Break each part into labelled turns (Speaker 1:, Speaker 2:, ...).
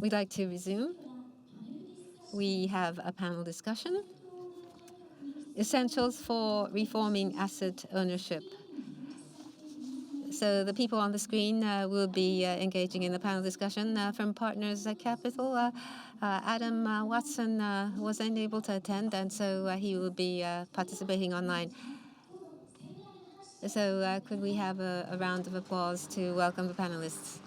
Speaker 1: We'd like to resume. We have a panel discussion. Essentials for reforming asset ownership. So the people on the screen will be engaging in the panel discussion. From Partners Capital, Adam Watson was unable to attend, and so he will be participating online. So could we have a round of applause to welcome the panelists?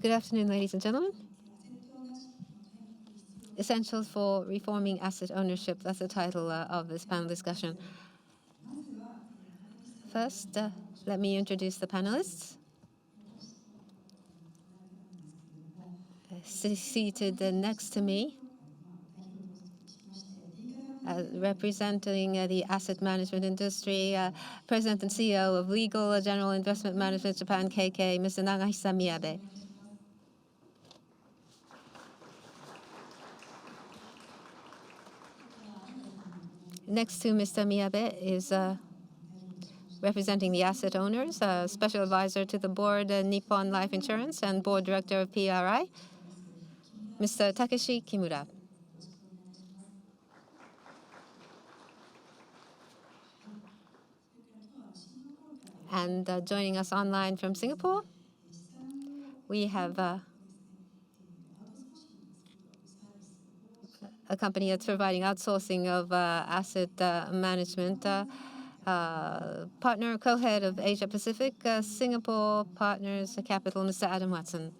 Speaker 1: Good afternoon, ladies and gentlemen. Essentials for reforming asset ownership. That's the title of this panel discussion. First, let me introduce the panelists. Seated next to me, representing the asset management industry, President and CEO of Legal General Investment Management Japan, KK, Mr. Nagahisa Miyabe. Next to Mr. Miyabe is representing the asset owners, Special Advisor to the Board, Nippon Life Insurance, and Board Director of PRI, Mr. Takeshi Kimura. And joining us online from Singapore, we have a company that's providing outsourcing of asset management. Partner, co-head of Asia Pacific, Singapore Partners Capital, Mr. Adam Watson.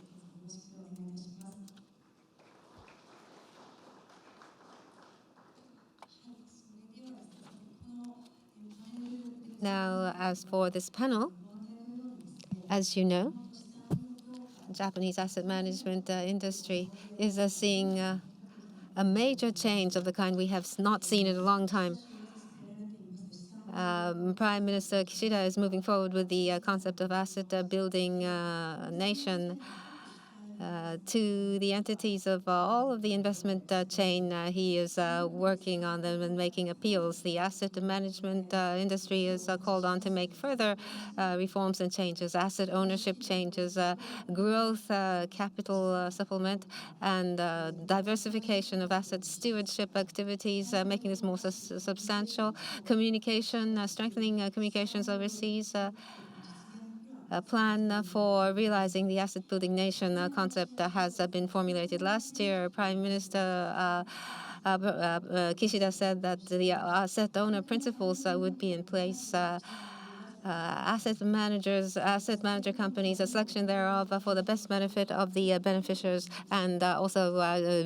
Speaker 1: Now, as for this panel, as you know, Japanese asset management industry is seeing a major change of the kind we have not seen in a long time. Prime Minister Kishida is moving forward with the concept of asset building nation to the entities of all of the investment chain. He is working on them and making appeals. The asset management industry is called on to make further reforms and changes, asset ownership changes, growth, capital supplement, and diversification of asset stewardship activities, making this more substantial, communication, strengthening communications overseas, a plan for realizing the asset building nation concept has been formulated last year. Prime Minister Kishida said that the asset owner principles would be in place. Asset manager companies, a selection thereof for the best benefit of the beneficiaries, and also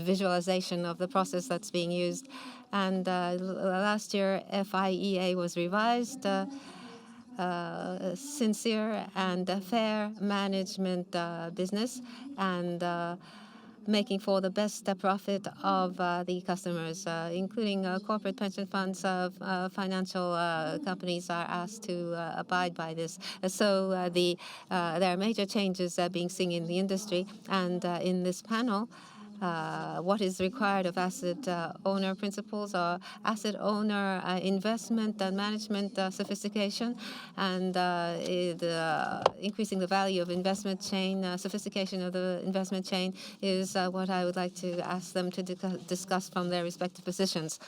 Speaker 1: visualization of the process that's being used. And last year, FIEA was revised. Sincere and fair management business, and making for the best profit of the customers, including corporate pension funds. Financial companies are asked to abide by this. So there are major changes being seen in the industry, and in this panel, what is required of asset owner principles or asset owner investment and management sophistication, and increasing the value of investment chain, sophistication of the investment chain is what I would like to ask them to discuss from their respective positions.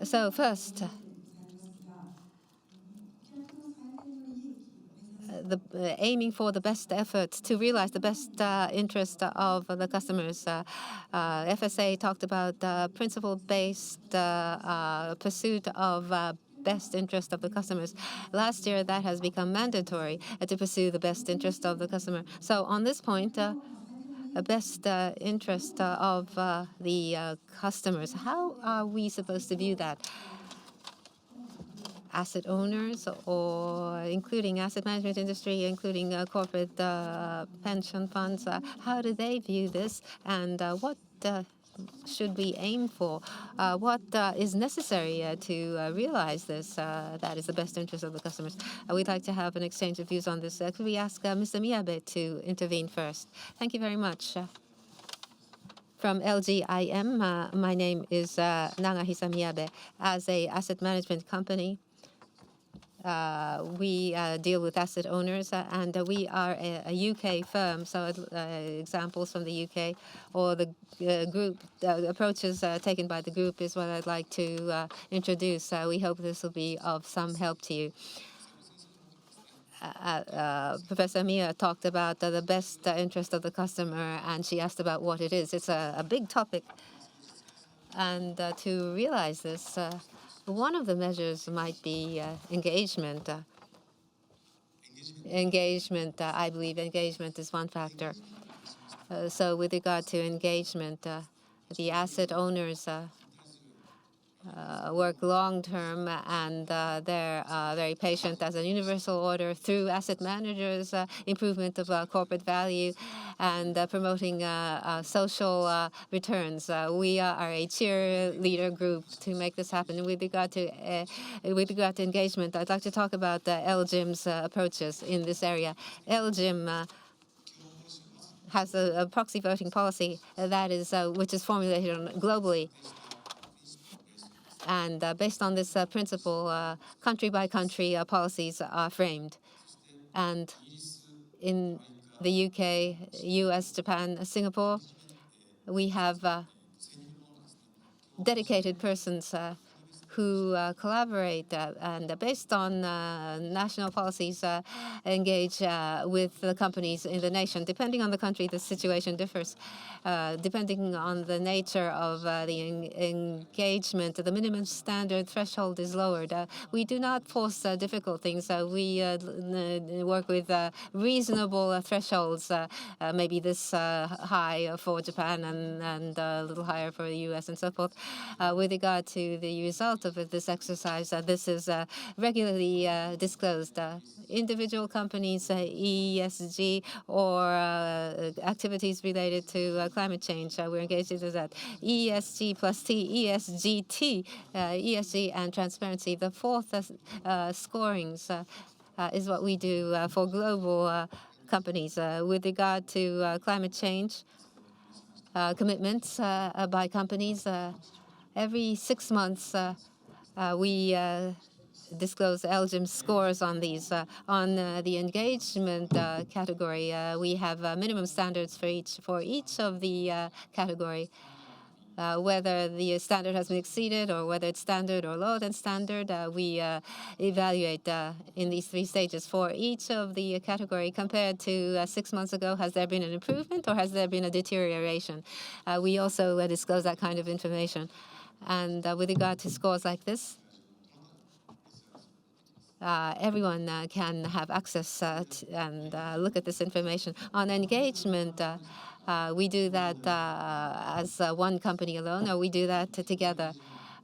Speaker 1: So first, aiming for the best efforts to realize the best interest of the customers. FSA talked about principle-based pursuit of best interest of the customers. Last year, that has become mandatory to pursue the best interest of the customer. So on this point, best interest of the customers, how are we supposed to view that? Asset owners, or including asset management industry, including corporate pension funds, how do they view this, and what should we aim for? What is necessary to realize this? That is the best interest of the customers. We'd like to have an exchange of views on this. Could we ask Mr. Miyabe to intervene first? Thank you very much. From LGIM, my name is Nagahisa Miyabe. As a asset management company, we deal with asset owners, and we are a UK firm. So examples from the UK or the group approaches taken by the group is what I'd like to introduce. We hope this will be of some help to you. Professor Mia talked about the best interest of the customer, and she asked about what it is. It's a big topic. And to realize this, one of the measures might be engagement. I believe engagement is one factor. So with regard to engagement, the asset owners work long-term, and they're very patient as a universal order through asset managers, improvement of corporate value, and promoting social returns. We are a cheerleader group to make this happen. With regard to engagement, I'd like to talk about LGIM's approaches in this area. LGIM has a proxy voting policy that is which is formulated globally. And based on this principle, country-by-country policies are framed. And in the UK, US, Japan, Singapore, we have dedicated persons who collaborate and based on national policies engage with the companies in the nation. Depending on the country, the situation differs. Depending on the nature of the engagement, the minimum standard threshold is lowered. We do not force difficult things. We work with reasonable thresholds, maybe this high for Japan and a little higher for the US and so forth. With regard to the result of this exercise, this is regularly disclosed. Individual companies, ESG, or activities related to climate change, we're engaged in that. ESG plus T, ESGT, ESG and transparency. The fourth scorings is what we do for global companies. With regard to climate change commitments by companies, every 6 months, we disclose LGIM scores on these. On the engagement category, we have minimum standards for each of the category. Whether the standard has been exceeded or whether it's standard or lower than standard, we evaluate in these 3 stages for each of the category compared to 6 months ago. Has there been an improvement or has there been a deterioration? We also disclose that kind of information. And with regard to scores like this, everyone can have access and look at this information. On engagement, we do that as one company alone, or we do that together.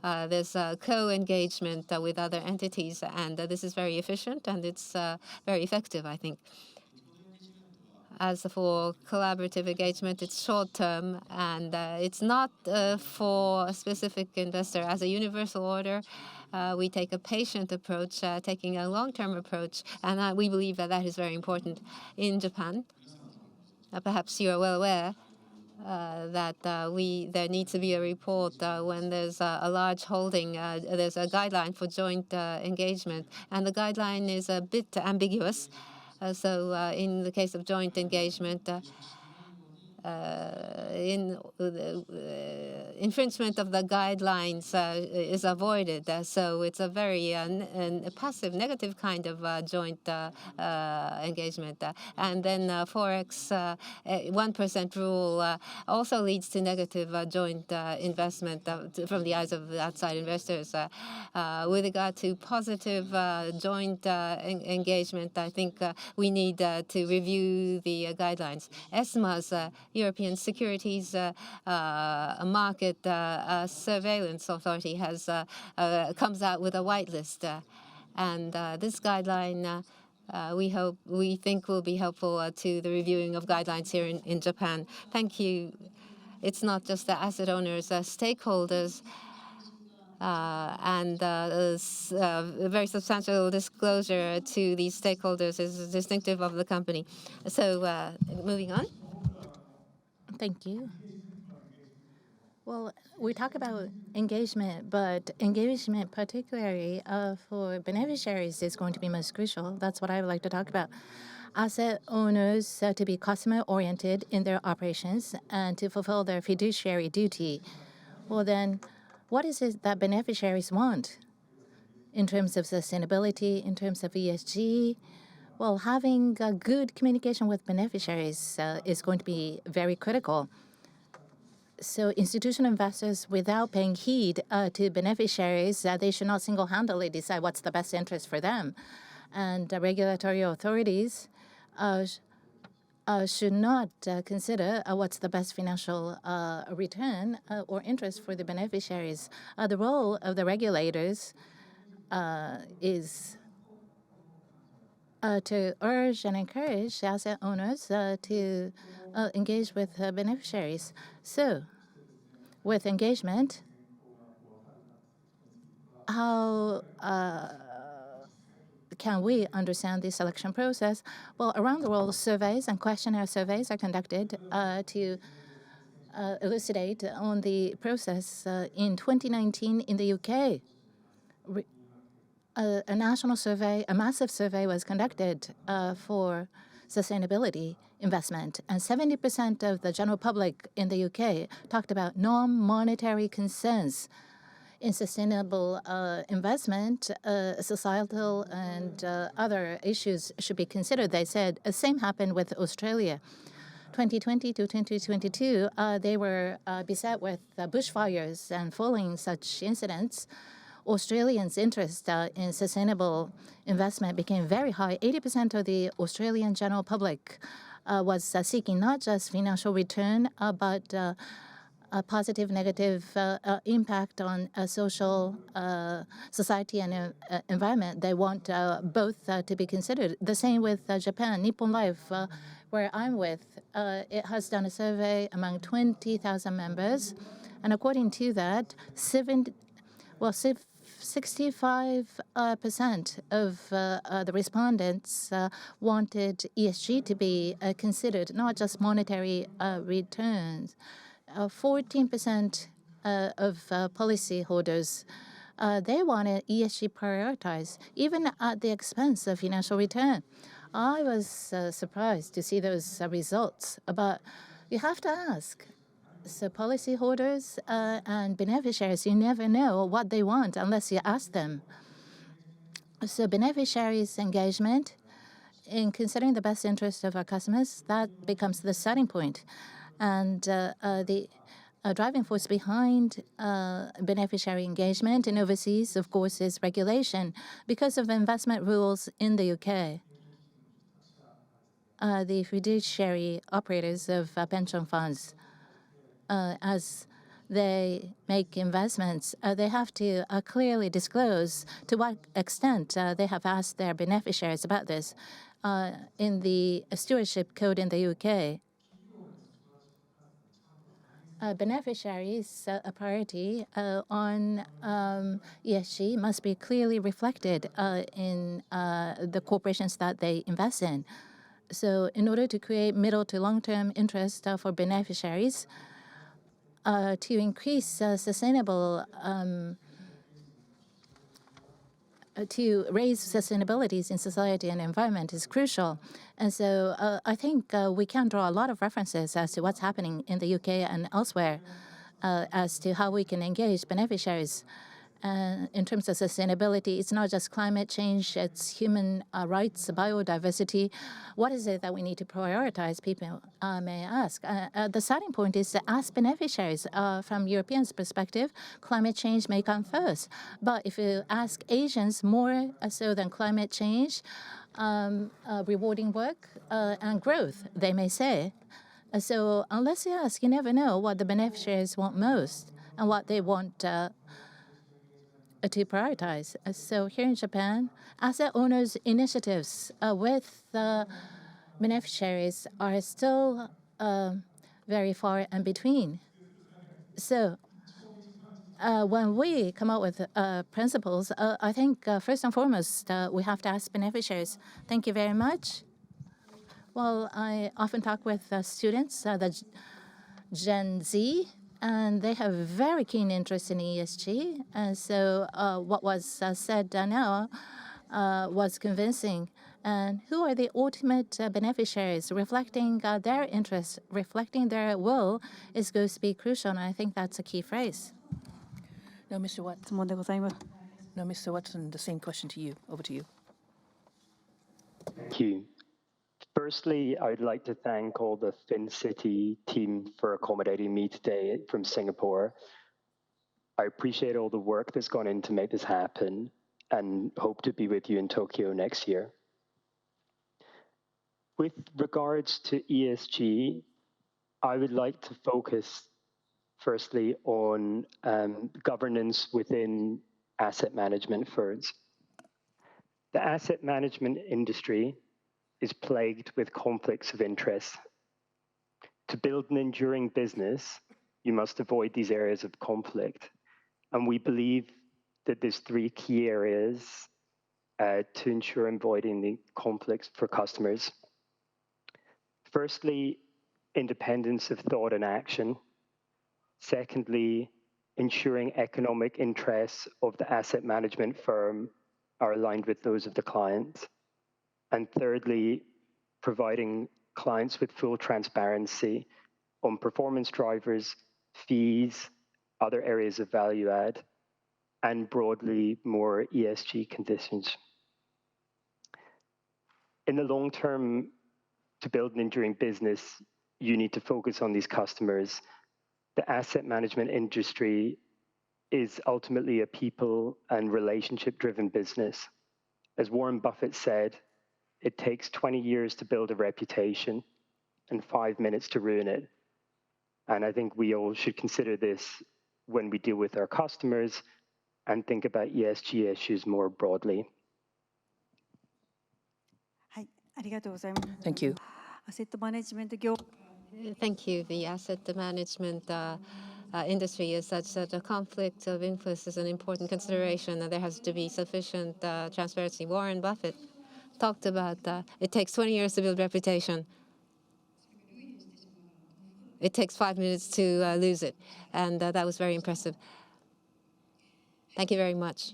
Speaker 1: There's co-engagement with other entities, and this is very efficient and it's very effective, I think. As for collaborative engagement, it's short-term, and it's not for a specific investor. As a universal order, we take a patient approach, taking a long-term approach, and we believe that that is very important. In Japan, perhaps you are well aware that there needs to be a report when there's a large holding. There's a guideline for joint engagement, and the guideline is a bit ambiguous. So in the case of joint engagement, infringement of the guidelines is avoided. So it's a very passive, negative kind of joint engagement. And then Forex 1% rule also leads to negative joint investment from the eyes of outside investors. With regard to positive joint engagement, I think we need to review the guidelines. ESMA's European Securities Market Surveillance Authority has comes out with a whitelist, and this guideline we think will be helpful to the reviewing of guidelines here in Japan. Thank you. It's not just the asset owners, stakeholders, and a very substantial disclosure to these stakeholders is distinctive of the company. So moving on.
Speaker 2: Thank you. Well, we talk about engagement, but engagement, particularly for beneficiaries, is going to be most crucial. That's what I would like to talk about. Asset owners to be customer-oriented in their operations and to fulfill their fiduciary duty. Well, then, what is it that beneficiaries want in terms of sustainability, in terms of ESG? Well, having a good communication with beneficiaries is going to be very critical. So institutional investors, without paying heed to beneficiaries, they should not single-handedly decide what's the best interest for them. And regulatory authorities should not consider what's the best financial return or interest for the beneficiaries. The role of the regulators is to urge and encourage asset owners to engage with beneficiaries. So, with engagement, how can we understand the selection process? Well, around the world, surveys and questionnaire surveys are conducted to elucidate on the process. In 2019, in the UK, a national survey, a massive survey was conducted for sustainability investment, and 70% of the general public in the UK talked about non-monetary concerns in sustainable investment. Societal and other issues should be considered. They said the same happened with Australia. 2020 to 2022, they were beset with bushfires, and following such incidents, Australians' interest in sustainable investment became very high. 80% of the Australian general public was seeking not just financial return, but a positive, negative impact on social society and environment. They want both to be considered. The same with Japan. Nippon Life, where I'm with, it has done a survey among 20,000 members, and according to that, 65% of the respondents wanted ESG to be considered, not just monetary returns. 14% of policyholders, they wanted ESG prioritized, even at the expense of financial return. I was surprised to see those results, but you have to ask. So policyholders and beneficiaries, you never know what they want unless you ask them. So beneficiaries' engagement in considering the best interest of our customers, that becomes the starting point. And the driving force behind beneficiary engagement in overseas, of course, is regulation. Because of investment rules in the UK, the fiduciary operators of pension funds, as they make investments, they have to clearly disclose to what extent they have asked their beneficiaries about this. In the stewardship code in the UK, beneficiaries' priority on ESG must be clearly reflected in the corporations that they invest in. So in order to create middle to long-term interest for beneficiaries, to increase sustainable, to raise sustainabilities in society and environment is crucial. And so I think we can draw a lot of references as to what's happening in the UK and elsewhere as to how we can engage beneficiaries. In terms of sustainability, it's not just climate change, it's human rights, biodiversity. What is it that we need to prioritize, people may ask. The starting point is to ask beneficiaries. From Europeans' perspective, climate change may come first. But if you ask Asians more so than climate change, rewarding work and growth, they may say. So unless you ask, you never know what the beneficiaries want most and what they want to prioritize. So here in Japan, asset owners' initiatives with beneficiaries are still very far in between. So when we come up with principles, I think first and foremost, we have to ask beneficiaries. Thank you very much. Well, I often talk with students, the Gen Z, and they have very keen interest in ESG. And so what was said now was convincing. And who are the ultimate beneficiaries? Reflecting their interests, reflecting their will is going to be crucial. And I think that's a key phrase.
Speaker 3: Now, Mr. Watson, the same question to you. Over to you.
Speaker 4: Thank you. Firstly, I'd like to thank all the FinCity team for accommodating me today from Singapore. I appreciate all the work that's gone in to make this happen and hope to be with you in Tokyo next year. With regards to ESG, I would like to focus firstly on governance within asset management firms. The asset management industry is plagued with conflicts of interest. To build an enduring business, you must avoid these areas of conflict. And we believe that there's three key areas to ensure avoiding the conflicts for customers. Firstly, independence of thought and action. Secondly, ensuring economic interests of the asset management firm are aligned with those of the client. And thirdly, providing clients with full transparency on performance drivers, fees, other areas of value add, and broadly more ESG conditions. In the long term, to build an enduring business, you need to focus on these customers. The asset management industry is ultimately a people and relationship-driven business. As Warren Buffett said, it takes 20 years to build a reputation and 5 minutes to ruin it. And I think we all should consider this when we deal with our customers and think about ESG issues more broadly.
Speaker 3: Thank you.
Speaker 1: Thank you. The asset management industry is such that a conflict of interest is an important consideration, and there has to be sufficient transparency. Warren Buffett talked about it takes 20 years to build reputation. It takes 5 minutes to lose it, and that was very impressive. Thank you very much.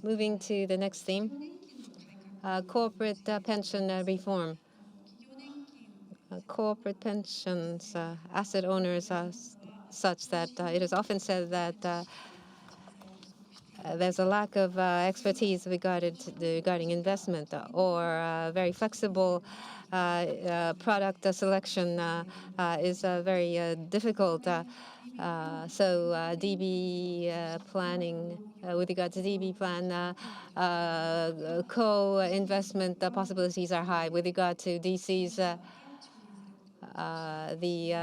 Speaker 1: Moving to the next theme, corporate pension reform. Corporate pensions, asset owners are such that it is often said that there's a lack of expertise regarding investment or very flexible product selection is very difficult. So DB planning, with regard to DB plan, co-investment possibilities are high. With regard to DCs, the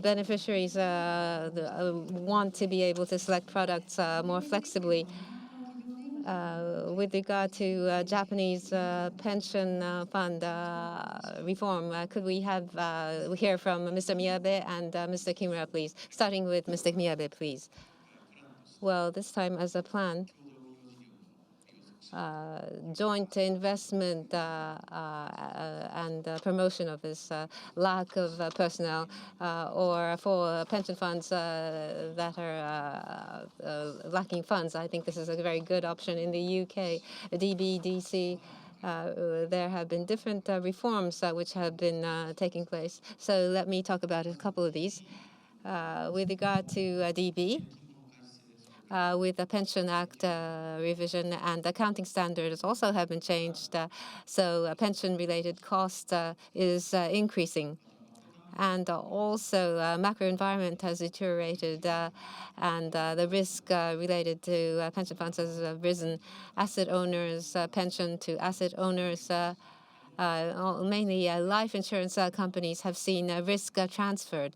Speaker 1: beneficiaries want to be able to select products more flexibly. With regard to Japanese pension fund reform, could we have hear from Mr. Miyabe and Mr. Kimura, please? Starting with Mr. Miyabe, please. Well, this time as a plan, joint investment and promotion of this lack of personnel or for pension funds that are lacking funds. I think this is a very good option in the UK. DBDC, there have been different reforms which have been taking place. So let me talk about a couple of these. With regard to DB, with the Pension Act revision and accounting standards also have been changed. So pension-related cost is increasing. And also macro environment has deteriorated and the risk related to pension funds has risen. Asset owners, pension to asset owners, mainly life insurance companies have seen risk transferred.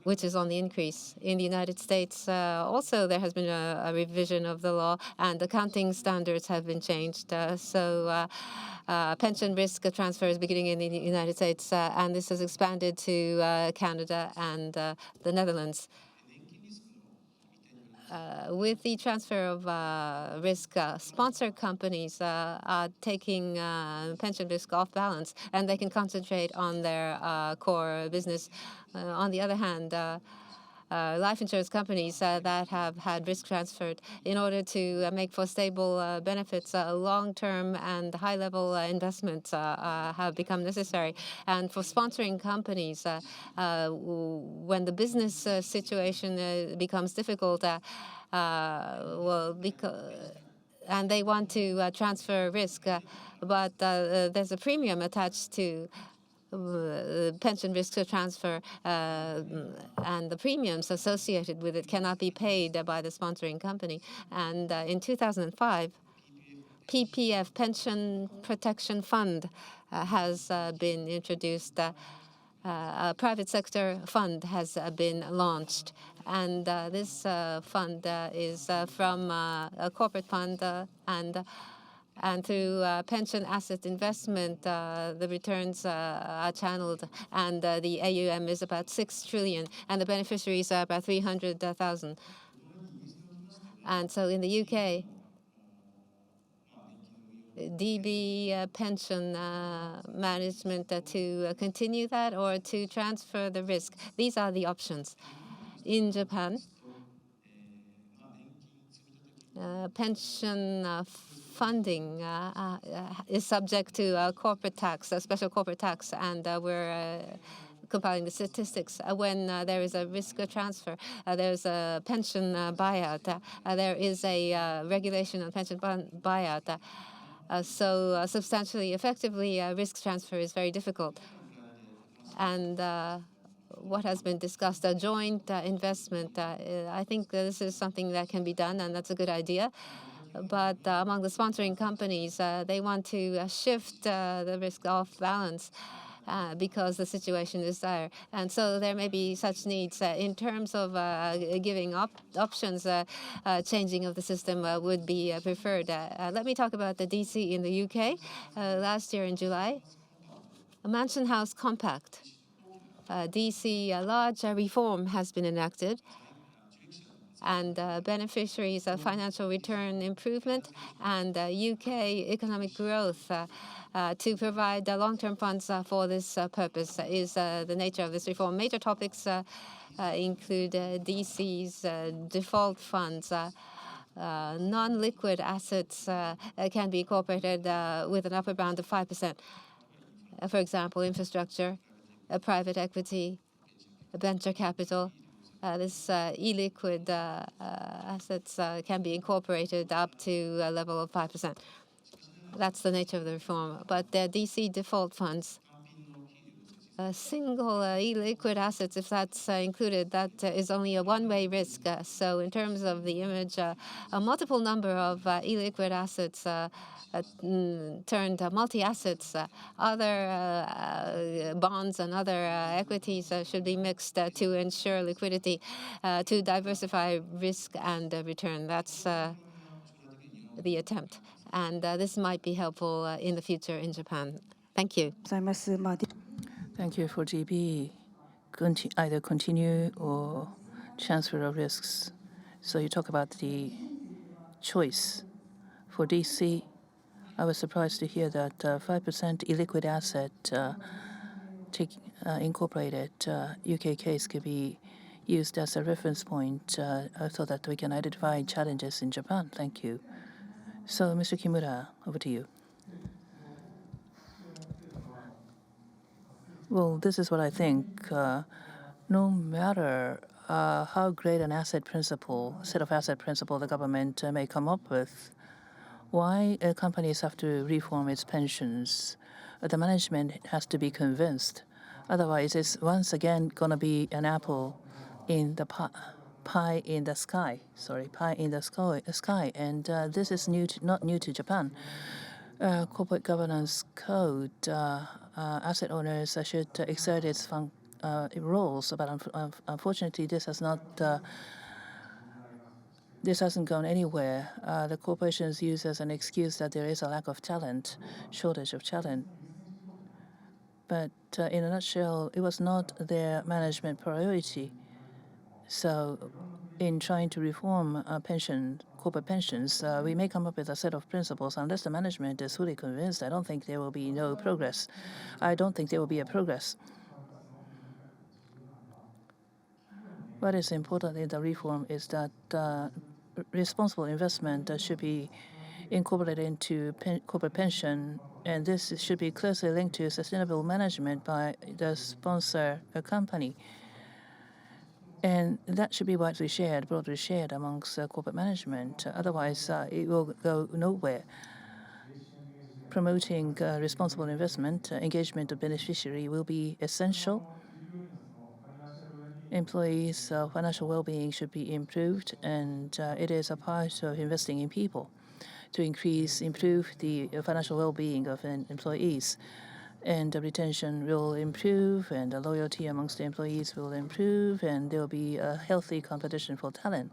Speaker 1: which is on the increase. In the United States, also there has been a revision of the law, and accounting standards have been changed. Pension risk transfer is beginning in the United States, and this has expanded to Canada and the Netherlands. With the transfer of risk, sponsor companies are taking pension risk off balance, and they can concentrate on their core business. On the other hand, life insurance companies that have had risk transferred in order to make for stable benefits, long-term and high-level investments have become necessary. And for sponsoring companies, when the business situation becomes difficult, and they want to transfer risk, but there's a premium attached to pension risk transfer, and the premiums associated with it cannot be paid by the sponsoring company. And in 2005, PPF, Pension Protection Fund, has been introduced. A private sector fund has been launched, and this fund is from a corporate fund, and through pension asset investment, the returns are channeled, and the AUM is about 6 trillion, and the beneficiaries are about 300,000. And so in the UK, DB pension management to continue that or to transfer the risk. These are the options. In Japan, pension funding is subject to corporate tax, a special corporate tax, and we're compiling the statistics. When there is a risk transfer, there's a pension buyout. There is a regulation on pension buyout. So substantially, effectively, risk transfer is very difficult. And what has been discussed, a joint investment, I think this is something that can be done, and that's a good idea. But among the sponsoring companies, they want to shift the risk off balance because the situation is dire. And so there may be such needs. In terms of giving options, changing of the system would be preferred. Let me talk about the DC in the UK. Last year in July, a Mansion House Compact, DC large reform has been enacted, and beneficiaries of financial return improvement and UK economic growth to provide long-term funds for this purpose is the nature of this reform. Major topics include DC's default funds. Non-liquid assets can be incorporated with an upper bound of 5%. For example, infrastructure, private equity, venture capital. This illiquid assets can be incorporated up to a level of 5%. That's the nature of the reform. But the DC default funds, single illiquid assets, if that's included, that is only a one-way risk. So in terms of the image, a multiple number of illiquid assets turned multi-assets, other bonds and other equities should be mixed to ensure liquidity, to diversify risk and return. That's the attempt. And this might be helpful in the future in Japan. Thank you.
Speaker 3: Thank you for GB. Either continue or transfer of risks. So you talk about the choice. For DC, I was surprised to hear that 5% illiquid asset incorporated UK case could be used as a reference point so that we can identify challenges in Japan. Thank you. So, Mr. Kimura, over to you. Well, this is what I think. No matter how great an set of asset principle the government may come up with, why companies have to reform its pensions, the management has to be convinced. Otherwise, it's once again going to be an apple in the pie in the sky. Pie in the sky. And this is not new to Japan. Corporate governance code, asset owners should exert its roles, but unfortunately, this hasn't gone anywhere. The corporations use as an excuse that there is a lack of talent, shortage of talent. But in a nutshell, it was not their management priority. So in trying to reform corporate pensions, we may come up with a set of principles. Unless the management is fully convinced, I don't think there will be no progress. I don't think there will be a progress. What is important in the reform is that responsible investment should be incorporated into corporate pension, and this should be closely linked to sustainable management by the sponsor company. And that should be widely shared, broadly shared amongst corporate management. Otherwise, it will go nowhere. Promoting responsible investment, engagement of beneficiary will be essential. Employees' financial well-being should be improved, and it is a part of investing in people to improve the financial well-being of employees. And the retention will improve, and the loyalty amongst the employees will improve, and there will be a healthy competition for talent.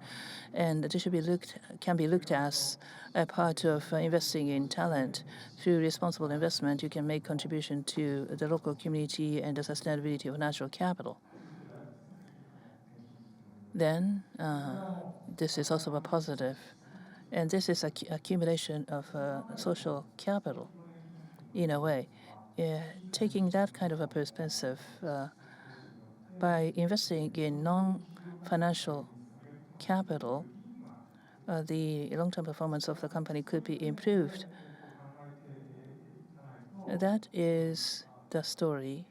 Speaker 3: And this can be looked as a part of investing in talent. Through responsible investment, you can make contribution to the local community and the sustainability of natural capital. Then this is also a positive. And this is accumulation of social capital, in a way. Taking that kind of a perspective, by investing in non-financial capital, the long-term performance of the company could be improved. That is the story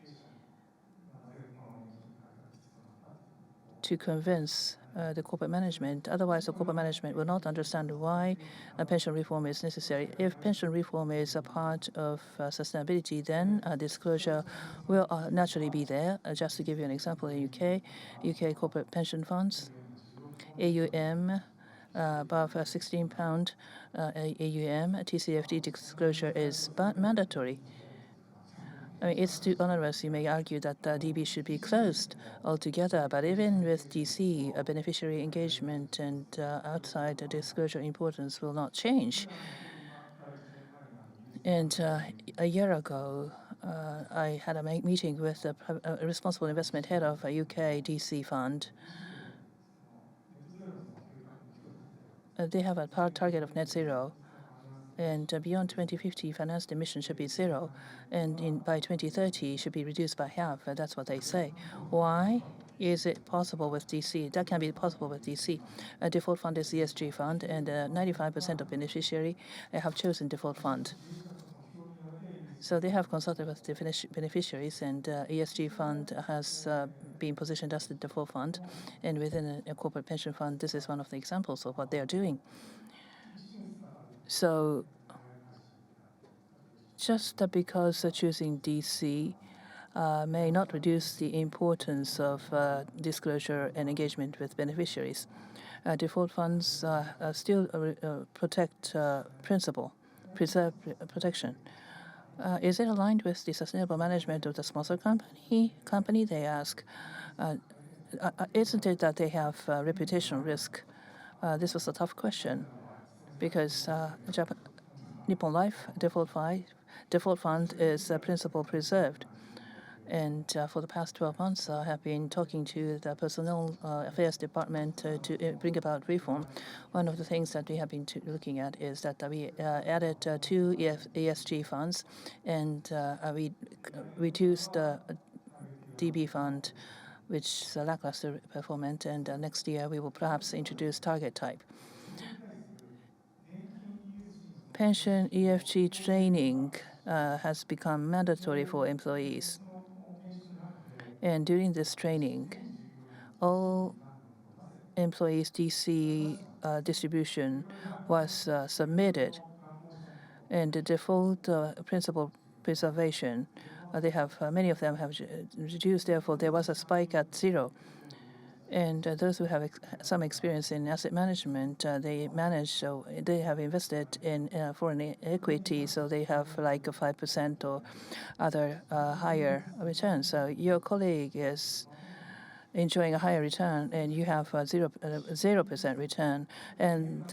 Speaker 3: to convince the corporate management. Otherwise, the corporate management will not understand why a pension reform is necessary. If pension reform is a part of sustainability, then disclosure will naturally be there. Just to give you an example, in UK corporate pension funds, AUM above £16 AUM, TCFD disclosure is mandatory. I mean, it's too onerous. You may argue that DB should be closed altogether, but even with DC, beneficiary engagement and outside disclosure importance will not change. And a year ago, I had a meeting with a responsible investment head of a UK DC fund. They have a target of net zero. And beyond 2050, financed emission should be zero, and by 2030, should be reduced by half. That's what they say. Why is it possible with DC? That can be possible with DC. A default fund is ESG fund, and 95% of beneficiary have chosen default fund. So they have consulted with beneficiaries, and ESG fund has been positioned as the default fund. And within a corporate pension fund, this is one of the examples of what they are doing. So just because choosing DC may not reduce the importance of disclosure and engagement with beneficiaries. Default funds still protect preserve protection. Is it aligned with the sustainable management of the sponsor company? They ask. Isn't it that they have reputational risk? This was a tough question because Nippon Life default fund is principal preserved. And for the past 12 months, I have been talking to the Personnel Affairs Department to bring about reform. One of the things that we have been looking at is that we added 2 ESG funds, and we reduced the DB fund, which is a lackluster performance, and next year we will perhaps introduce target type. Pension EFG training has become mandatory for employees. And during this training, all employees' DC distribution was submitted. And the default principal preservation, many of them have reduced, therefore there was a spike at zero. And those who have some experience in asset management, they manage, so they have invested in foreign equity, so they have like a 5% or other higher returns. So your colleague is enjoying a higher return, and you have 0% return. And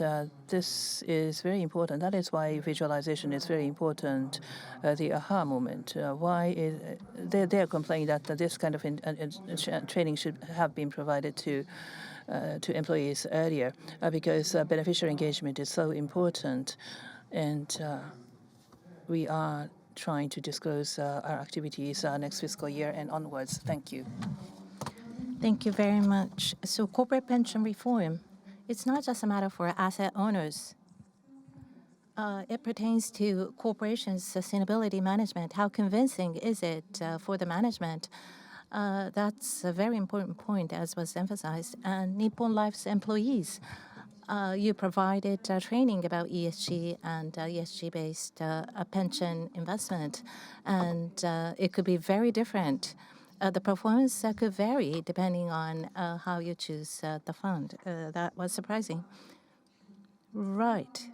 Speaker 3: this is very important. That is why visualization is very important. The aha moment. Why is they are complaining that this kind of training should have been provided to employees earlier, because beneficiary engagement is so important, and we are trying to disclose our activities next fiscal year and onwards. Thank you.
Speaker 2: Thank you very much. So corporate pension reform, it's not just a matter for asset owners. It pertains to corporations' sustainability management. How convincing is it for the management? That's a very important point, as was emphasized. And Nippon Life's employees, you provided training about ESG and ESG-based pension investment, and it could be very different. The performance could vary depending on how you choose the fund. That was surprising. Right.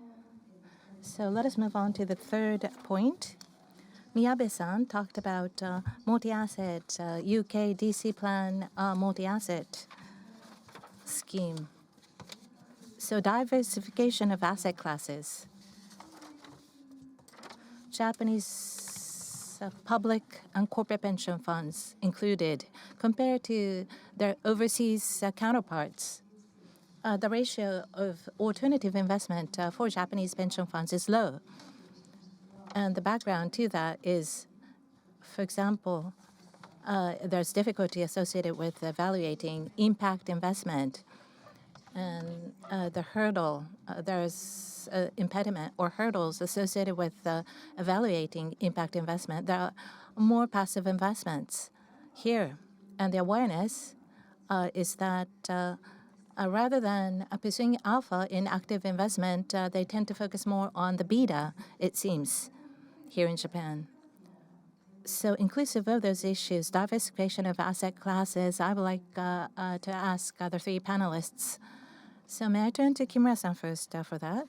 Speaker 2: So let us move on to the third point. Miyabe-san talked about multi-asset, UK DC plan multi-asset scheme. So diversification of asset classes. Japanese public and corporate pension funds included, compared to their overseas counterparts. The ratio of alternative investment for Japanese pension funds is low. And the background to that is, for example, there's difficulty associated with evaluating impact investment. And the hurdle, there's impediment or hurdles associated with evaluating impact investment. There are more passive investments here. And the awareness is that rather than pursuing alpha in active investment, they tend to focus more on the beta, it seems, here in Japan. So inclusive of those issues, diversification of asset classes, I would like to ask the three panelists. So may I turn to Kimura-san first for that?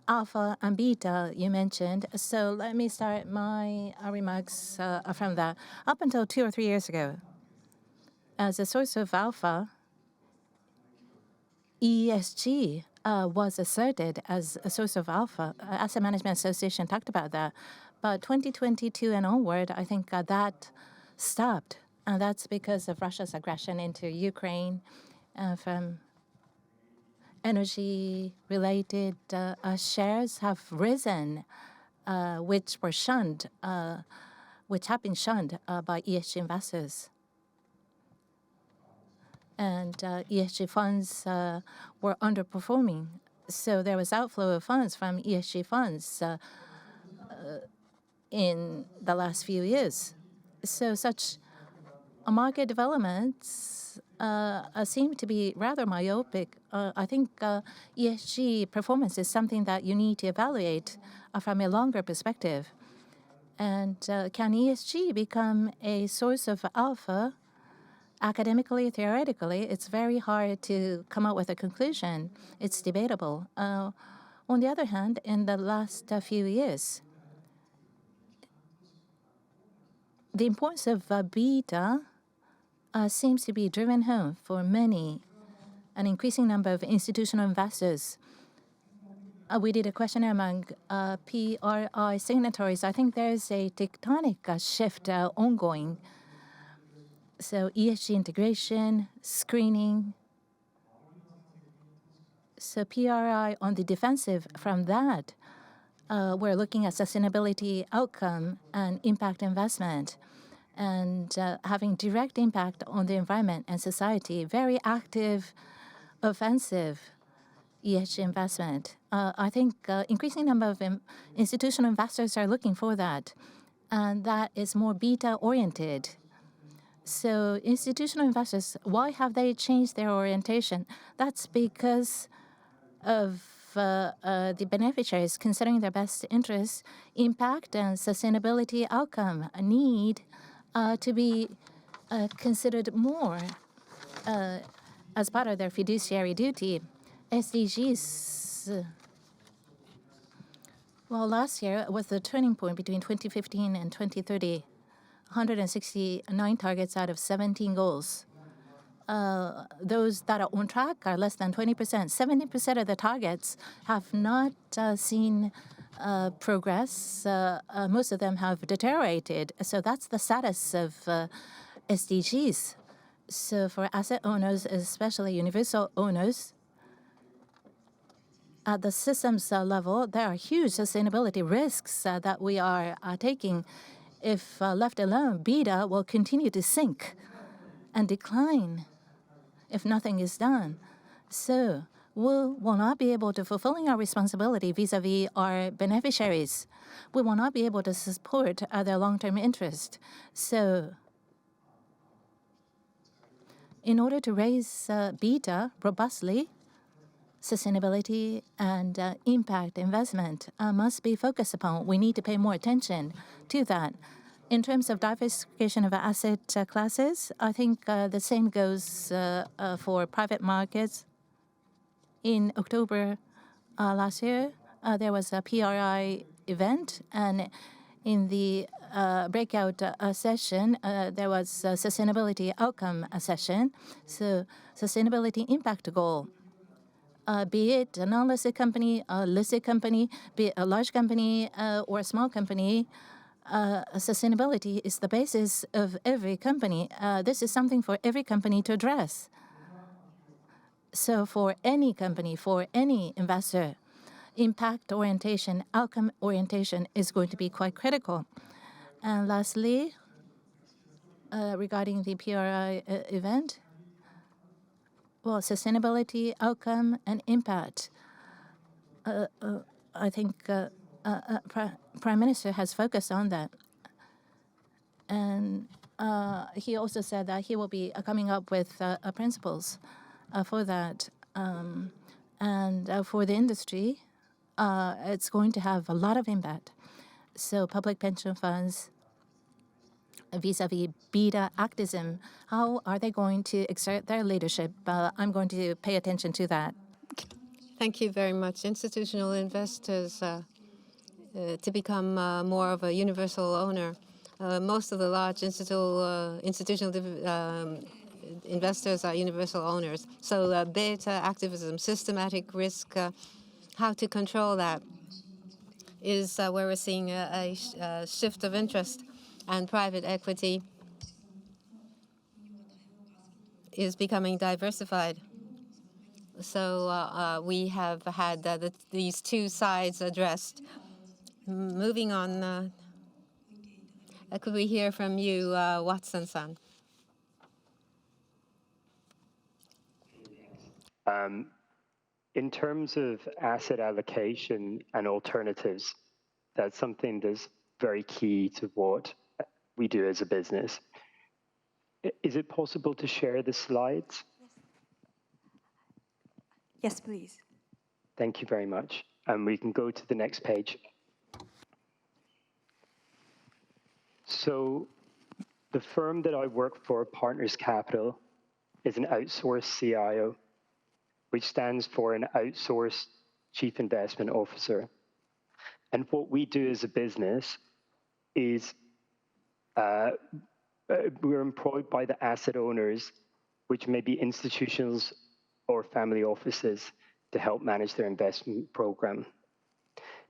Speaker 2: Alpha and beta, you mentioned. So let me start my remarks from that. Up until 2 or 3 years ago, as a source of alpha, ESG was asserted as a source of alpha. Asset Management Association talked about that. But 2022 and onward, I think that stopped. And that's because of Russia's aggression into Ukraine, from energy-related shares have risen, which were shunned, which have been shunned by ESG investors. And ESG funds were underperforming. So there was outflow of funds from ESG funds in the last few years. So such market developments seem to be rather myopic. I think ESG performance is something that you need to evaluate from a longer perspective. And can ESG become a source of alpha? Academically, theoretically, it's very hard to come up with a conclusion. It's debatable. On the other hand, in the last few years, the importance of beta seems to be driven home for many, an increasing number of institutional investors. We did a questionnaire among PRI signatories. I think there's a tectonic shift ongoing. So ESG integration, screening. So PRI on the defensive from that, we're looking at sustainability outcome and impact investment, and having direct impact on the environment and society, very active, offensive ESG investment. I think increasing number of institutional investors are looking for that, and that is more beta-oriented. So institutional investors, why have they changed their orientation? That's because of the beneficiaries considering their best interests, impact and sustainability outcome need to be considered more as part of their fiduciary duty. SDGs, well, last year was the turning point between 2015 and 2030. 169 targets out of 17 goals. Those that are on track are less than 20%. 70% of the targets have not seen progress. Most of them have deteriorated. So that's the status of SDGs. So for asset owners, especially universal owners, at the systems level, there are huge sustainability risks that we are taking. If left alone, beta will continue to sink and decline if nothing is done. So we will not be able to fulfilling our responsibility vis-a-vis our beneficiaries. We will not be able to support their long-term interest. So in order to raise beta robustly, sustainability and impact investment must be focused upon. We need to pay more attention to that. In terms of diversification of asset classes, I think the same goes for private markets. In October last year, there was a PRI event, and in the breakout session, there was a sustainability outcome session. So sustainability impact goal. Be it a non-listed company, a listed company, be it a large company or a small company, sustainability is the basis of every company. This is something for every company to address. So for any company, for any investor, impact orientation, outcome orientation is going to be quite critical. And lastly, regarding the PRI event, well, sustainability, outcome, and impact. I think Prime Minister has focused on that. And he also said that he will be coming up with principles for that. And for the industry, it's going to have a lot of impact. So public pension funds, vis-a-vis beta activism, how are they going to exert their leadership? I'm going to pay attention to that.
Speaker 1: Thank you very much. Institutional investors to become more of a universal owner. Most of the large institutional investors are universal owners. So beta activism, systematic risk, how to control that is where we're seeing a shift of interest. And private equity is becoming diversified. So we have had these two sides addressed. Moving on, could we hear from you, Watson-san?
Speaker 4: In terms of asset allocation and alternatives, that's something that's very key to what we do as a business. Is it possible to share the slides?
Speaker 5: Yes, please.
Speaker 4: Thank you very much. And we can go to the next page. So the firm that I work for, Patners Capital, is an outsourced CIO, which stands for an outsourced chief investment officer. And what we do as a business is we're employed by the asset owners, which may be institutions or family offices, to help manage their investment program.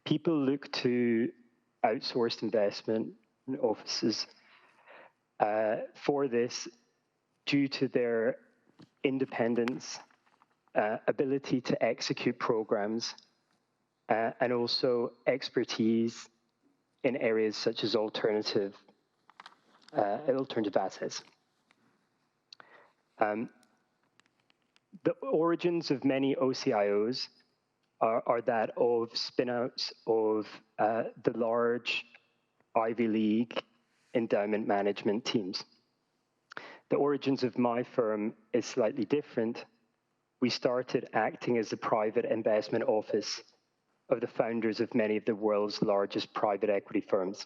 Speaker 4: People look to outsourced investment offices for this due to their independence, ability to execute programs, and also expertise in areas such as alternative assets. The origins of many OCIOs are that of spinouts of the large Ivy League endowment management teams. The origins of my firm is slightly different. We started acting as a private investment office of the founders of many of the world's largest private equity firms,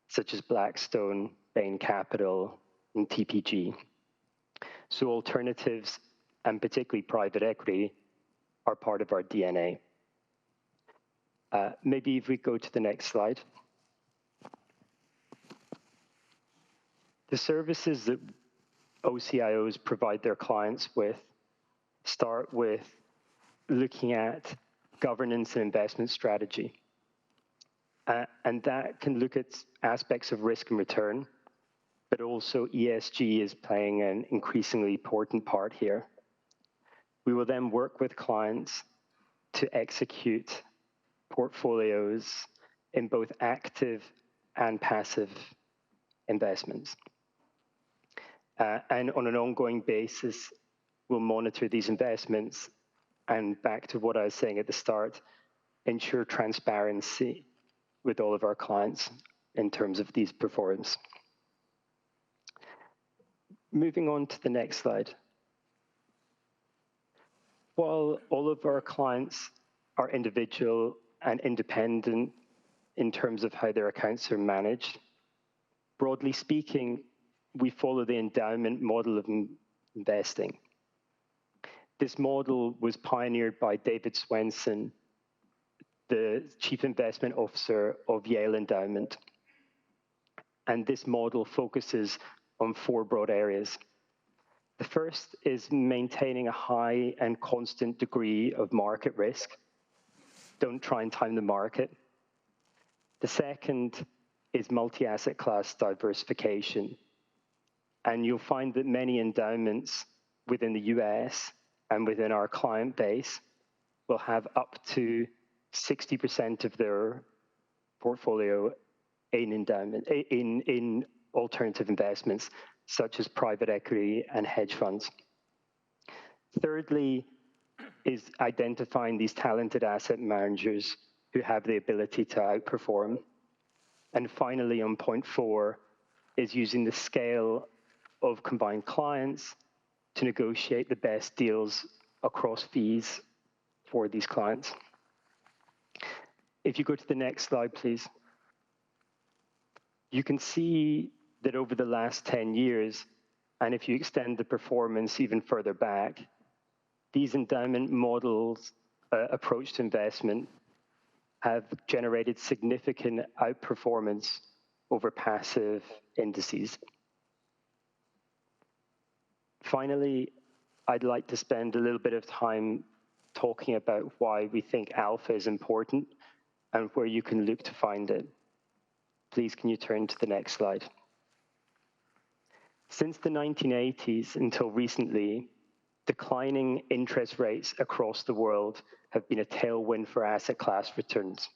Speaker 4: such as Blackstone, Bain Capital, and TPG. So alternatives, and particularly private equity, are part of our DNA. Maybe if we go to the next slide. The services that OCIOs provide their clients with start with looking at governance and investment strategy. And that can look at aspects of risk and return, but also ESG is playing an increasingly important part here. We will then work with clients to execute portfolios in both active and passive investments. And on an ongoing basis, we'll monitor these investments, and back to what I was saying at the start, ensure transparency with all of our clients in terms of these performance. Moving on to the next slide. While all of our clients are individual and independent in terms of how their accounts are managed, broadly speaking, we follow the endowment model of investing. This model was pioneered by David Swenson, the Chief Investment Officer of Yale Endowment. And this model focuses on 4 broad areas. The first is maintaining a high and constant degree of market risk. Don't try and time the market. The second is multi-asset class diversification. And you'll find that many endowments within the US and within our client base will have up to 60% of their portfolio in endowment, in alternative investments, such as private equity and hedge funds. Thirdly is identifying these talented asset managers who have the ability to outperform. And finally, on point 4, is using the scale of combined clients to negotiate the best deals across fees for these clients. If you go to the next slide, please. You can see that over the last 10 years, and if you extend the performance even further back, these endowment models' approach to investment have generated significant outperformance over passive indices. Finally, I'd like to spend a little bit of time talking about why we think alpha is important and where you can look to find it. Please, can you turn to the next slide? Since the 1980s until recently, declining interest rates across the world have been a tailwind for asset class returns.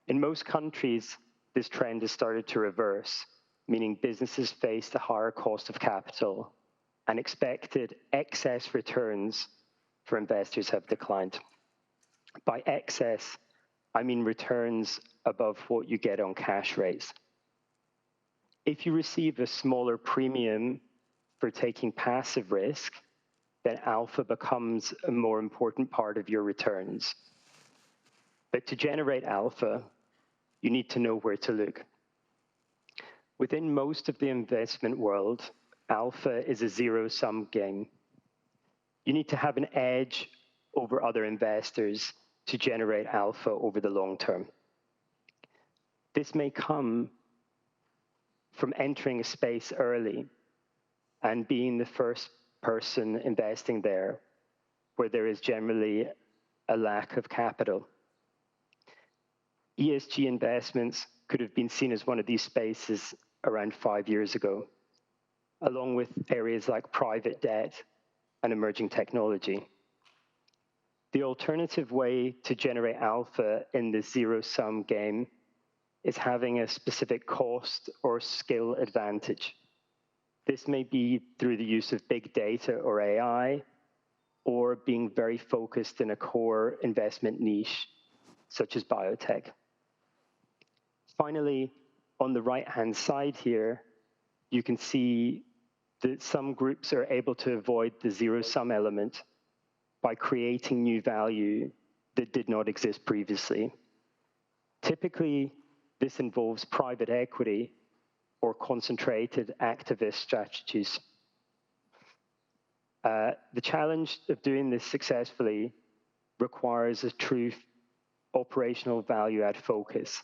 Speaker 4: In most countries, this trend has started to reverse, meaning businesses faced a higher cost of capital and expected excess returns for investors have declined. By excess, I mean returns above what you get on cash rates. If you receive a smaller premium for taking passive risk, then alpha becomes a more important part of your returns. But to generate alpha, you need to know where to look. Within most of the investment world, alpha is a zero-sum game. You need to have an edge over other investors to generate alpha over the long term. This may come from entering a space early and being the first person investing there, where there is generally a lack of capital. ESG investments could have been seen as one of these spaces around 5 years ago, along with areas like private debt and emerging technology. The alternative way to generate alpha in the zero-sum game is having a specific cost or skill advantage. This may be through the use of big data or AI, or being very focused in a core investment niche, such as biotech. Finally, on the right-hand side here, you can see that some groups are able to avoid the zero-sum element by creating new value that did not exist previously. Typically, this involves private equity, or concentrated activist strategies. The challenge of doing this successfully requires a true operational value add focus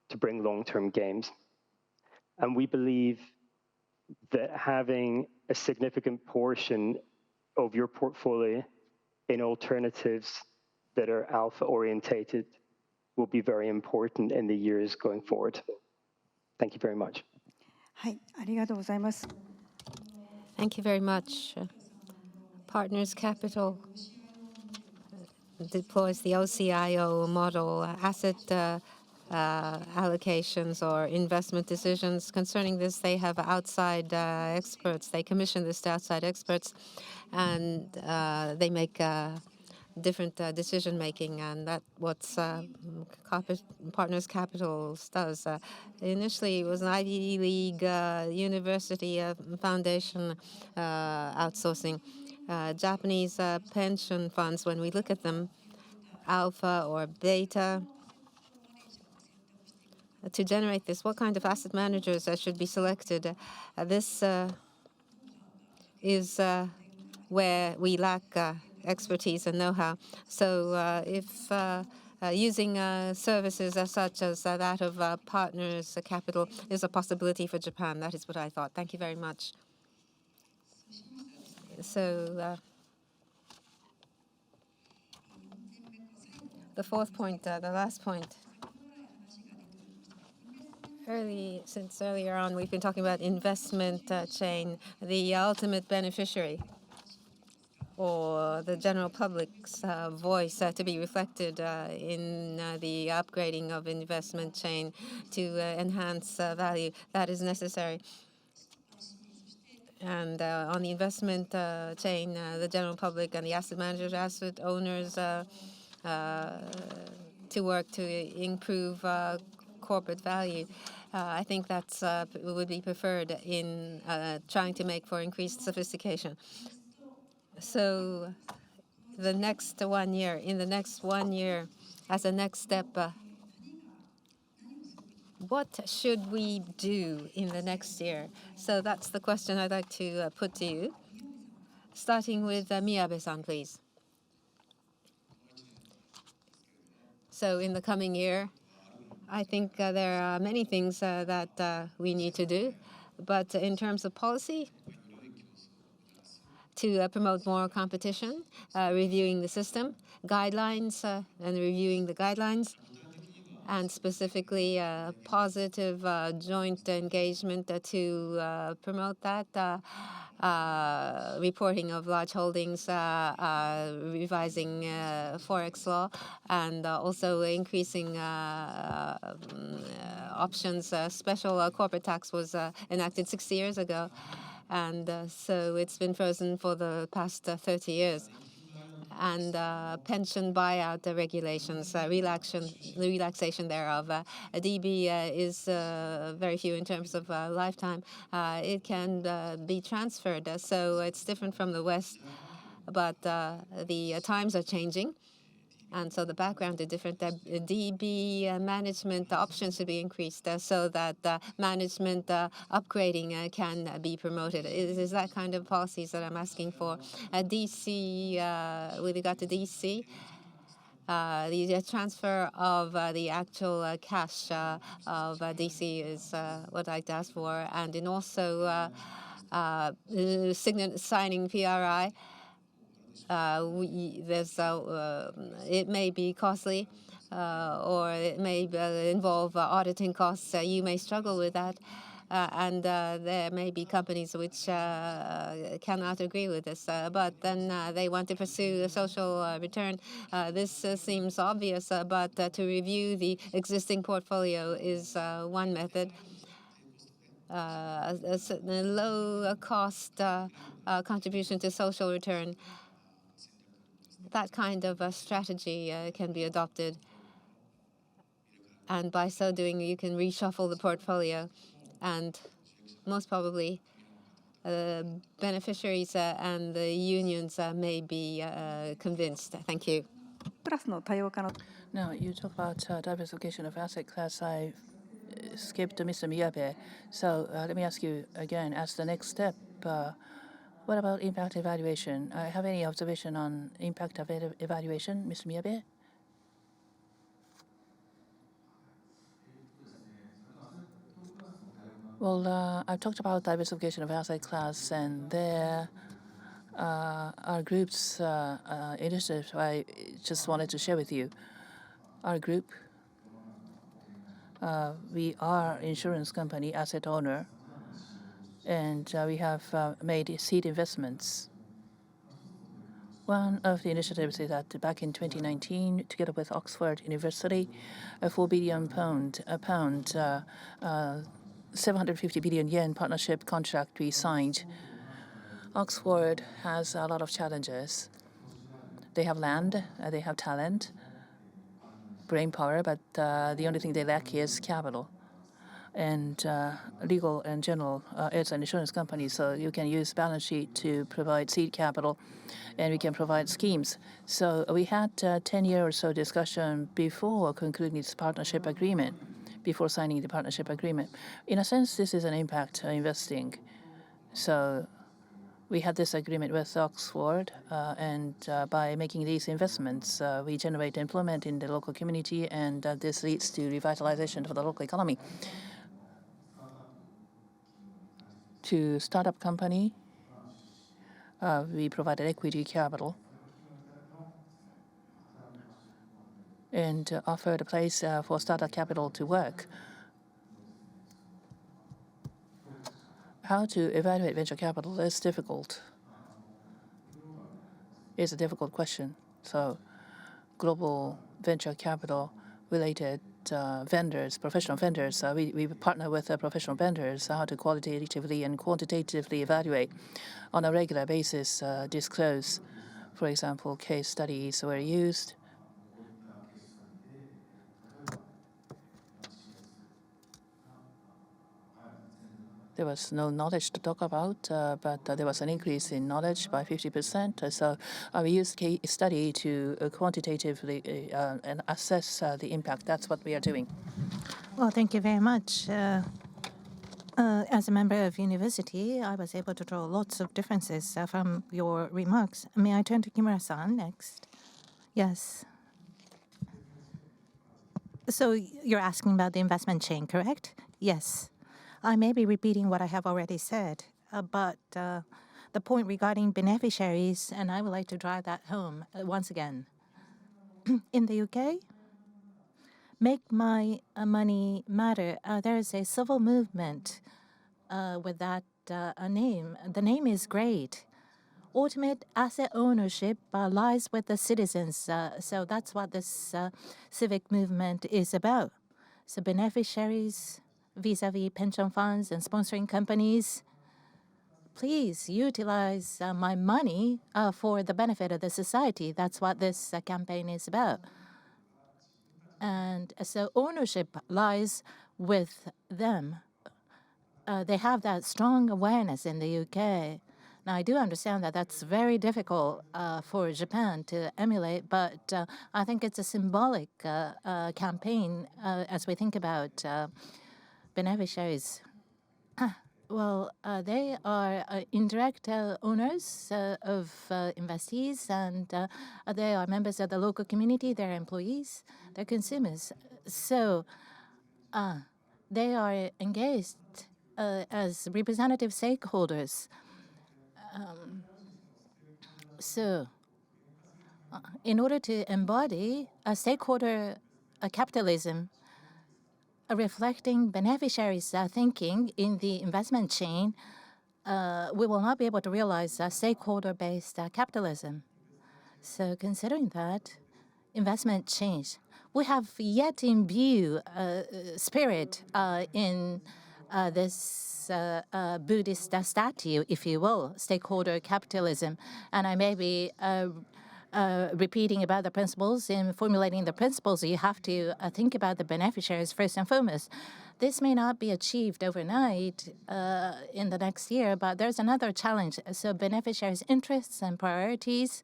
Speaker 4: to bring long-term gains. And we believe that having a significant portion of your portfolio in alternatives that are alpha orientated will be very important in the years going forward. Thank you very much.
Speaker 5: はい、ありがとうございます。
Speaker 1: Thank you very much. Partners Capital deploys the OCIO model, asset allocations or investment decisions. Concerning this, they have outside experts. They commission this to outside experts, and they make different decision-making, and that's what Partners Capital does. Initially, it was an Ivy League university foundation outsourcing. Japanese pension funds, when we look at them, alpha or beta, to generate this, what kind of asset managers should be selected? This is where we lack expertise and know-how. So if using services such as that of Partners Capital is a possibility for Japan, that is what I thought. Thank you very much. So the fourth point, the last point. Since earlier on, we've been talking about investment chain, the ultimate beneficiary, or the general public's voice to be reflected in the upgrading of investment chain to enhance value. That is necessary. And on the investment chain, the general public and the asset managers, asset owners to work to improve corporate value. I think that's would be preferred in trying to make for increased sophistication. So the next 1 year, in the next 1 year, as a next step, what should we do in the next year? So that's the question I'd like to put to you. Starting with Miyabe-san, please. So in the coming year, I think there are many things that we need to do. But in terms of policy, to promote more competition, reviewing the system, guidelines, and reviewing the guidelines, and specifically positive joint engagement to promote that, reporting of large holdings, revising Forex law, and also increasing options. Special corporate tax was enacted 60 years ago, and so it's been frozen for the past 30 years. And pension buyout regulations, relaxation thereof. DB is very few in terms of lifetime. It can be transferred, so it's different from the West. But the times are changing, and so the background is different. DB management options should be increased so that management upgrading can be promoted. Is that kind of policies that I'm asking for? DC, with regard to DC, the transfer of the actual cash of DC is what I'd like to ask for. And then also signing PRI. It may be costly, or it may involve auditing costs. You may struggle with that, and there may be companies which cannot agree with this, but then they want to pursue a social return. This seems obvious, but to review the existing portfolio is one method. A low-cost contribution to social return. That kind of a strategy can be adopted, and by so doing, you can reshuffle the portfolio, and most probably, beneficiaries and the unions may be convinced. Thank you.
Speaker 3: Now, you talk about diversification of asset class. I skipped Mr. Miyabe. So let me ask you again, as the next step, what about impact evaluation? Have any observation on impact evaluation, Mr. Miyabe? Well, I've talked about diversification of asset class, and there are groups initiatives I just wanted to share with you. Our group, we are insurance company, asset owner, and we have made seed investments. One of the initiatives is that back in 2019, together with Oxford University, a 4 billion pound, 750 billion yen partnership contract we signed. Oxford has a lot of challenges. They have land, they have talent, brain power, but the only thing they lack is capital. And legal and general, it's an insurance company, so you can use balance sheet to provide seed capital, and we can provide schemes. So we had a 10-year or so discussion before concluding this partnership agreement, before signing the partnership agreement. In a sense, this is an impact investing. So we had this agreement with Oxford, and by making these investments, we generate employment in the local community, and this leads to revitalization of the local economy. To startup company, we provided equity capital and offered a place for startup capital to work. How to evaluate venture capital is difficult. It's a difficult question. So global venture capital related vendors, professional vendors, we partner with professional vendors how to qualitatively and quantitatively evaluate on a regular basis, disclose. For example, case studies were used. There was no knowledge to talk about, but there was an increase in knowledge by 50%. So we used case study to quantitatively and assess the impact. That's what we are doing.
Speaker 2: Well, thank you very much. As a member of university, I was able to draw lots of differences from your remarks. May I turn to Kimura-san next? Yes. So you're asking about the investment chain, correct? Yes. I may be repeating what I have already said, but the point regarding beneficiaries, and I would like to drive that home once again. In the UK, Make My Money Matter, there is a civil movement with that name. The name is great. Ultimate asset ownership lies with the citizens. So that's what this civic movement is about. So beneficiaries, vis-a-vis pension funds and sponsoring companies, please utilize my money for the benefit of the society. That's what this campaign is about. And so ownership lies with them. They have that strong awareness in the UK. Now, I do understand that that's very difficult for Japan to emulate, but I think it's a symbolic campaign as we think about beneficiaries. Well, they are indirect owners of investees, and they are members of the local community, they're employees, they're consumers. So they are engaged as representative stakeholders. So in order to embody a stakeholder capitalism, reflecting beneficiaries' thinking in the investment chain, we will not be able to realize stakeholder-based capitalism. So considering that, investment change, we have yet to imbue spirit in this Buddhist statue, if you will, stakeholder capitalism. And I may be repeating about the principles. In formulating the principles, you have to think about the beneficiaries first and foremost. This may not be achieved overnight in the next year, but there's another challenge. So beneficiaries' interests and priorities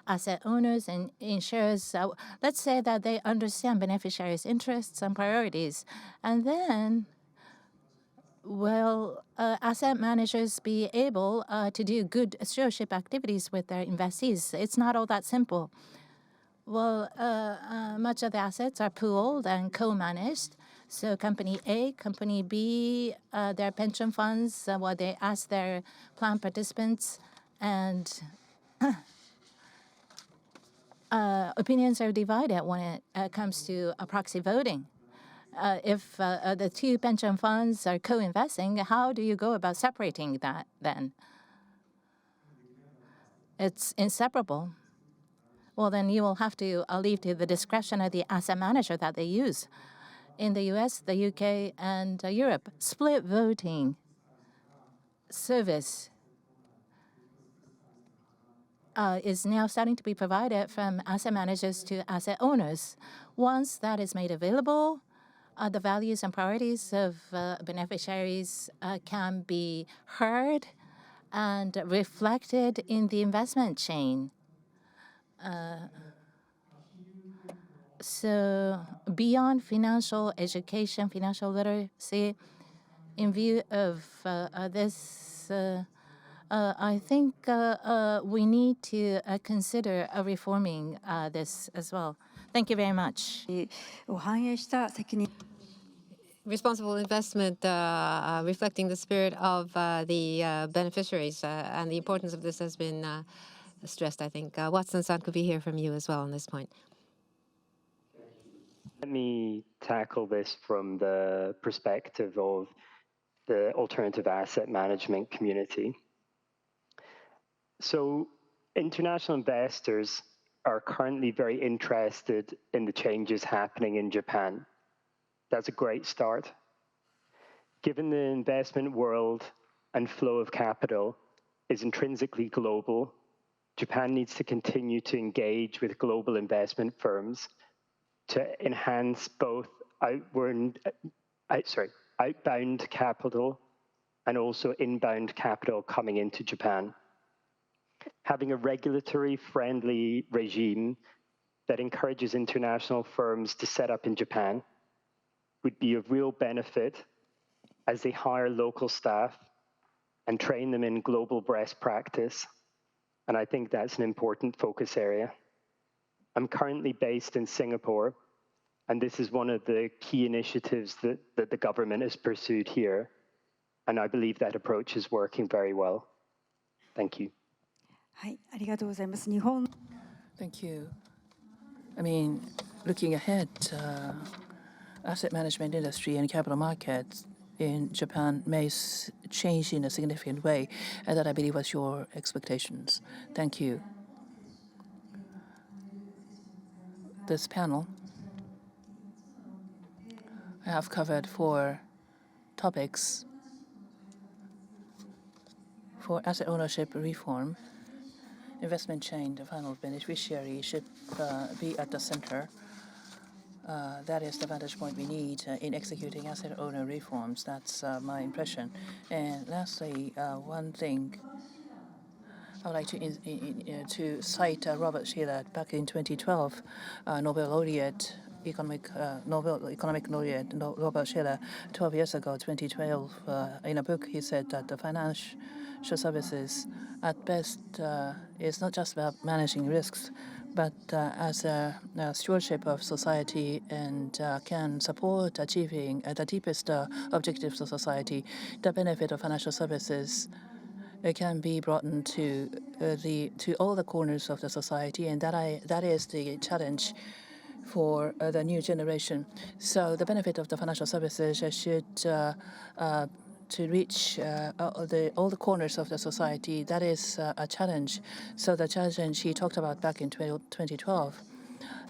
Speaker 2: asset owners and insurers, let's say that they understand beneficiaries' interests and priorities, and then will asset managers be able to do good stewardship activities with their investees? It's not all that simple. Well, much of the assets are pooled and co-managed. So company A, company B, their pension funds, what they ask their plan participants, and opinions are divided when it comes to proxy voting. If the two pension funds are co-investing, how do you go about separating that then? It's inseparable. Well, then you will have to leave to the discretion of the asset manager that they use. In the US, the UK, and Europe, split voting service is now starting to be provided from asset managers to asset owners. Once that is made available, the values and priorities of beneficiaries can be heard and reflected in the investment chain. So beyond financial education, financial literacy, in view of this, I think we need to consider reforming this as well. Thank you very much.
Speaker 5: を反映した責任
Speaker 1: Responsible investment reflecting the spirit of the beneficiaries and the importance of this has been stressed, I think. Watson-san, could we hear from you as well on this point?
Speaker 4: Let me tackle this from the perspective of the alternative asset management community. So international investors are currently very interested in the changes happening in Japan. That's a great start. Given the investment world and flow of capital is intrinsically global, Japan needs to continue to engage with global investment firms to enhance both outbound capital and also inbound capital coming into Japan. Having a regulatory-friendly regime that encourages international firms to set up in Japan would be of real benefit as they hire local staff and train them in global best practice. And I think that's an important focus area. I'm currently based in Singapore, and this is one of the key initiatives that the government has pursued here. And I believe that approach is working very well. Thank you.
Speaker 5: はい、ありがとうございます。日本
Speaker 3: Thank you. I mean, looking ahead, asset management industry and capital markets in Japan may change in a significant way, and that I believe was your expectations. Thank you. This panel, I have covered 4 topics for asset ownership reform. Investment chain, the final beneficiary should be at the center. That is the vantage point we need in executing asset owner reforms. That's my impression. And lastly, one thing I would like to cite Robert Shiller back in 2012, Nobel laureate, Nobel economic laureate Robert Shiller. 12 years ago, 2012, in a book, he said that the financial services, at best, is not just about managing risks, but as a stewardship of society and can support achieving the deepest objectives of society. The benefit of financial services can be brought into to all the corners of the society, and that is the challenge for the new generation. So the benefit of the financial services should to reach all the corners of the society. That is a challenge. So the challenge he talked about back in 2012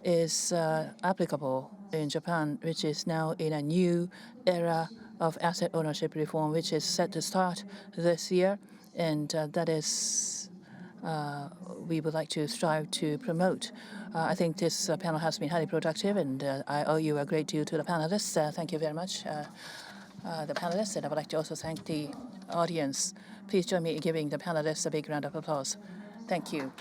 Speaker 3: is applicable in Japan, which is now in a new era of asset ownership reform, which is set to start this year. And that is we would like to strive to promote. I think this panel has been highly productive, and I owe you a great deal to the panelists. Thank you very much, the panelists, and I would like to also thank the audience. Please join me in giving the panelists a big round of applause. Thank you.